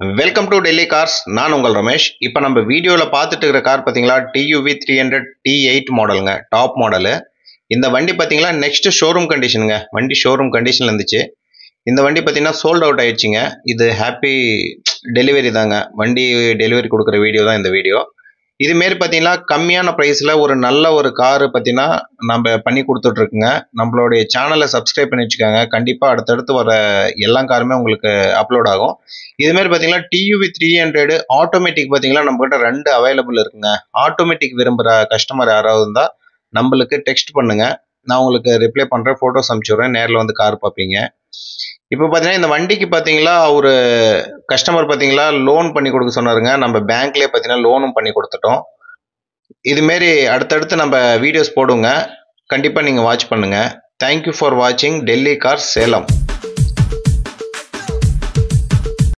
Welcome to Delhi cars. நான் உங்கள் ரமேஷ். இப்போ நம்ம வீடியோவில் பார்த்துட்டு இருக்கிற கார் பார்த்தீங்களா, டியூவி 300 T8 மாடலுங்க, டாப் மாடலு. இந்த வண்டி பார்த்தீங்களா நெக்ஸ்ட் ஷோரூம் கண்டிஷனுங்க. வண்டி ஷோரூம் கண்டிஷனில் இருந்துச்சு. இந்த வண்டி பார்த்தீங்கன்னா சோல்ட் அவுட் ஆயிடுச்சுங்க. இது ஹாப்பி டெலிவரி தாங்க. வண்டி டெலிவரி கொடுக்குற வீடியோ தான் இந்த வீடியோ. இதுமாரி பார்த்தீங்கன்னா கம்மியான ப்ரைஸில் ஒரு நல்ல ஒரு காரு பார்த்தீங்கன்னா நம்ம பண்ணி கொடுத்துட்ருக்குங்க. நம்மளுடைய சேனலை சப்ஸ்கிரைப் பண்ணி வச்சுக்கோங்க. கண்டிப்பாக அடுத்தடுத்து வர எல்லா காருமே உங்களுக்கு அப்லோட் ஆகும். இதுமாரி பார்த்தீங்கன்னா டியூவி 300 ஆட்டோமேட்டிக் பார்த்தீங்கன்னா நம்மகிட்ட 2 அவைலபிள் இருக்குங்க. ஆட்டோமேட்டிக் விரும்புகிற கஸ்டமர் யாராவது இருந்தால் நம்மளுக்கு டெக்ஸ்ட் பண்ணுங்கள். நான் உங்களுக்கு ரிப்ளை பண்ணுறேன், ஃபோட்டோஸ் அனுப்பிச்சுட்றேன், நேரில் வந்து கார் பார்ப்பீங்க. இப்போ பார்த்தீங்கன்னா இந்த வண்டிக்கு பார்த்தீங்களா ஒரு கஸ்டமர் பார்த்தீங்களா லோன் பண்ணி கொடுக்க சொன்னாருங்க. நம்ம பேங்க்லேயே பார்த்தீங்கன்னா லோனும் பண்ணி கொடுத்துட்டோம். இதுமாரி அடுத்தடுத்து நம்ம வீடியோஸ் போடுங்க. கண்டிப்பாக நீங்கள் வாட்ச் பண்ணுங்கள். தேங்க்யூ ஃபார் வாட்சிங் டெல்லி கார் சேலம்.